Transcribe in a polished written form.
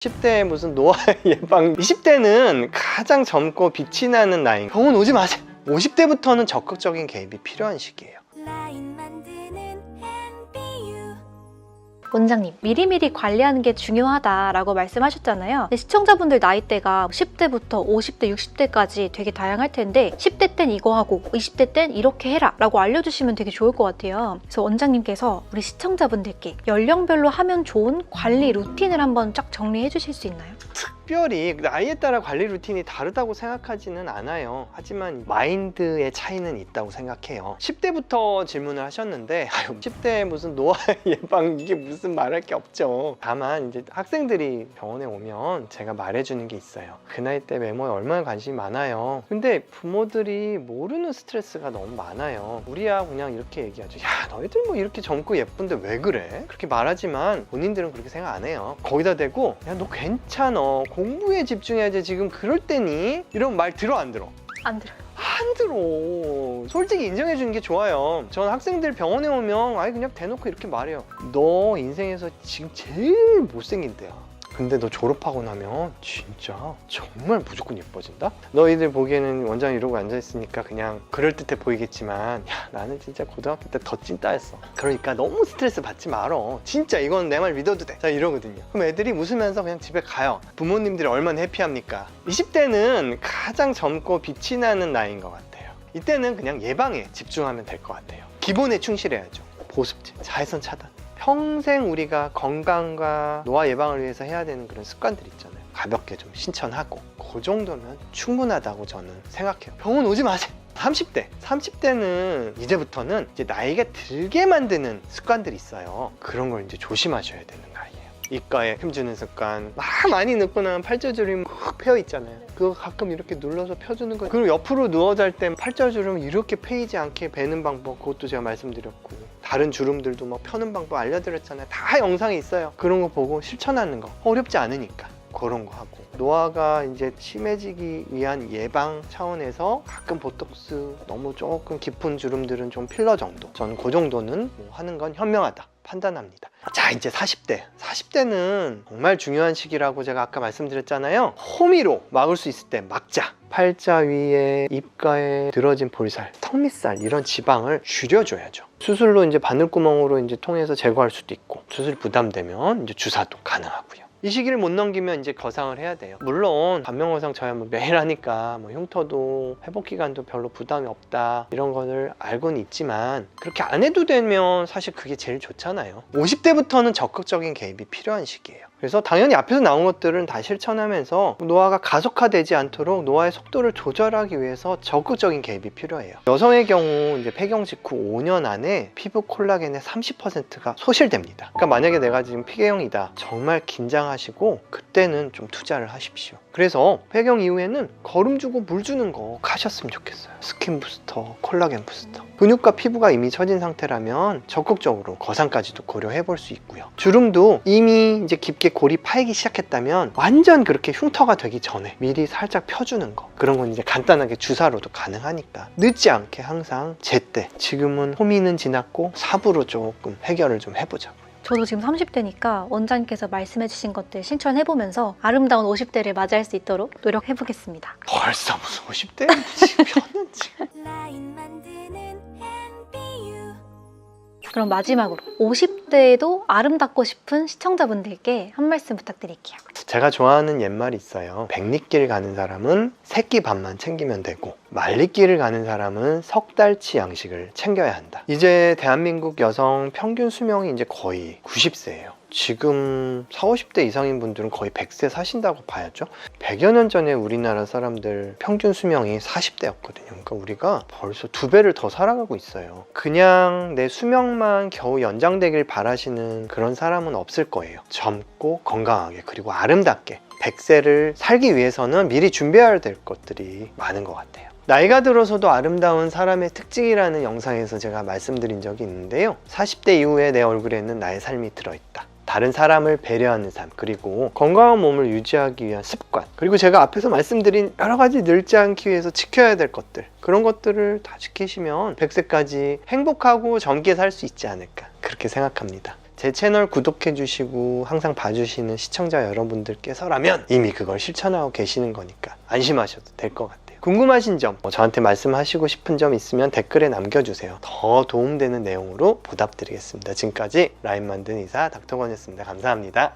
10대 무슨 노화 예방, 20대는 가장 젊고 빛이 나는 나이. 병원 오지 마세요. 50대부터는 적극적인 개입이 필요한 시기예요. 원장님, 미리미리 관리하는 게 중요하다라고 말씀하셨잖아요. 근데 시청자분들 나이대가 10대부터 50대, 60대까지 되게 다양할 텐데 10대 땐 이거 하고 20대 땐 이렇게 해라 라고 알려주시면 되게 좋을 것 같아요. 그래서 원장님께서 우리 시청자분들께 연령별로 하면 좋은 관리 루틴을 한번 쫙 정리해 주실 수 있나요? 특별히 나이에 따라 관리 루틴이 다르다고 생각하지는 않아요. 하지만 마인드의 차이는 있다고 생각해요. 10대부터 질문을 하셨는데 10대 무슨 노화 예방, 이게 무슨 말할 게 없죠. 다만 이제 학생들이 병원에 오면 제가 말해주는 게 있어요. 그 나이 때 외모에 얼마나 관심이 많아요. 근데 부모들이 모르는 스트레스가 너무 많아요. 우리야 그냥 이렇게 얘기하죠. 야, 너희들 뭐 이렇게 젊고 예쁜데 왜 그래? 그렇게 말하지만 본인들은 그렇게 생각 안 해요. 거기다 대고 야, 너 괜찮아, 공부에 집중해야지, 지금 그럴 때니? 이런 말 들어 안 들어? 안 들어요. 안 들어. 솔직히 인정해 주는 게 좋아요. 전 학생들 병원에 오면 아예 그냥 대놓고 이렇게 말해요. 너 인생에서 지금 제일 못생긴 때야. 근데 너 졸업하고 나면 진짜 정말 무조건 예뻐진다? 너희들 보기에는 원장이 이러고 앉아있으니까 그냥 그럴듯해 보이겠지만 야, 나는 진짜 고등학교 때 더 찐따였어. 그러니까 너무 스트레스 받지 말어. 진짜 이건 내 말 믿어도 돼. 자, 이러거든요. 그럼 애들이 웃으면서 그냥 집에 가요. 부모님들이 얼마나 해피합니까? 20대는 가장 젊고 빛이 나는 나이인 것 같아요. 이때는 그냥 예방에 집중하면 될 것 같아요. 기본에 충실해야죠. 보습제, 자외선 차단. 평생 우리가 건강과 노화 예방을 위해서 해야 되는 그런 습관들 있잖아요. 가볍게 좀 신천하고 그 정도면 충분하다고 저는 생각해요. 병원 오지 마세요. 30대는 이제부터는 이제 나이가 들게 만드는 습관들이 있어요. 그런 걸 이제 조심하셔야 되는 나이예요. 이가에 힘주는 습관, 막 많이 눕고 나면 팔자주름이 막 펴 있잖아요. 그거 가끔 이렇게 눌러서 펴주는 거예요. 그리고 옆으로 누워 잘 때 팔자주름 이렇게 패이지 않게 베는 방법, 그것도 제가 말씀드렸고, 다른 주름들도 막 펴는 방법 알려드렸잖아요. 다 영상에 있어요. 그런 거 보고 실천하는 거 어렵지 않으니까 그런 거 하고, 노화가 이제 심해지기 위한 예방 차원에서 가끔 보톡스, 너무 조금 깊은 주름들은 좀 필러 정도, 저는 그 정도는 뭐 하는 건 현명하다 판단합니다. 자, 이제 40대는 정말 중요한 시기라고 제가 아까 말씀드렸잖아요. 호미로 막을 수 있을 때 막자. 팔자 위에, 입가에 들어진 볼살, 턱밑살, 이런 지방을 줄여줘야죠. 수술로 이제 바늘구멍으로 이제 통해서 제거할 수도 있고, 수술 부담되면 이제 주사도 가능하고요. 이 시기를 못 넘기면 이제 거상을 해야 돼요. 물론 반면거상 저야 뭐 매일 하니까 뭐 흉터도 회복 기간도 별로 부담이 없다, 이런 거를 알고는 있지만 그렇게 안 해도 되면 사실 그게 제일 좋잖아요. 50대부터는 적극적인 개입이 필요한 시기예요. 그래서 당연히 앞에서 나온 것들은 다 실천하면서 노화가 가속화되지 않도록 노화의 속도를 조절하기 위해서 적극적인 개입이 필요해요. 여성의 경우 이제 폐경 직후 5년 안에 피부 콜라겐의 30%가 소실됩니다. 그러니까 만약에 내가 지금 폐경이다, 정말 긴장하시고 그때는 좀 투자를 하십시오. 그래서 폐경 이후에는 거름 주고 물 주는 거 하셨으면 좋겠어요. 스킨 부스터, 콜라겐 부스터. 근육과 피부가 이미 처진 상태라면 적극적으로 거상까지도 고려해 볼 수 있고요. 주름도 이미 이제 깊게 골이 파이기 시작했다면 완전 그렇게 흉터가 되기 전에 미리 살짝 펴주는 거, 그런 건 이제 간단하게 주사로도 가능하니까 늦지 않게 항상 제때, 지금은 호미는 지났고 사부로 조금 해결을 좀 해보자고요. 저도 지금 30대니까 원장님께서 말씀해주신 것들 실천해보면서 아름다운 50대를 맞이할 수 있도록 노력해보겠습니다. 벌써 무슨 50대? 폈는지. 그럼 마지막으로 50대에도 아름답고 싶은 시청자분들께 한 말씀 부탁드릴게요. 제가 좋아하는 옛말이 있어요. 백리길 가는 사람은 새끼 밥만 챙기면 되고, 말리길을 가는 사람은 석 달치 양식을 챙겨야 한다. 이제 대한민국 여성 평균 수명이 이제 거의 90세예요. 지금 40, 50대 이상인 분들은 거의 100세 사신다고 봐야죠. 100여 년 전에 우리나라 사람들 평균 수명이 40대였거든요. 그러니까 우리가 벌써 2배를 더 살아가고 있어요. 그냥 내 수명만 겨우 연장되길 바라시는 그런 사람은 없을 거예요. 젊고 건강하게, 그리고 아름답게 100세를 살기 위해서는 미리 준비해야 될 것들이 많은 것 같아요. 나이가 들어서도 아름다운 사람의 특징이라는 영상에서 제가 말씀드린 적이 있는데요. 40대 이후에 내 얼굴에는 나의 삶이 들어있다. 다른 사람을 배려하는 삶, 그리고 건강한 몸을 유지하기 위한 습관, 그리고 제가 앞에서 말씀드린 여러 가지 늙지 않기 위해서 지켜야 될 것들, 그런 것들을 다 지키시면 100세까지 행복하고 젊게 살 수 있지 않을까, 그렇게 생각합니다. 제 채널 구독해 주시고 항상 봐주시는 시청자 여러분들께서라면 이미 그걸 실천하고 계시는 거니까 안심하셔도 될 것 같아요. 궁금하신 점, 저한테 말씀하시고 싶은 점 있으면 댓글에 남겨주세요. 더 도움되는 내용으로 보답드리겠습니다. 지금까지 라인 만든 의사 닥터건이었습니다. 감사합니다.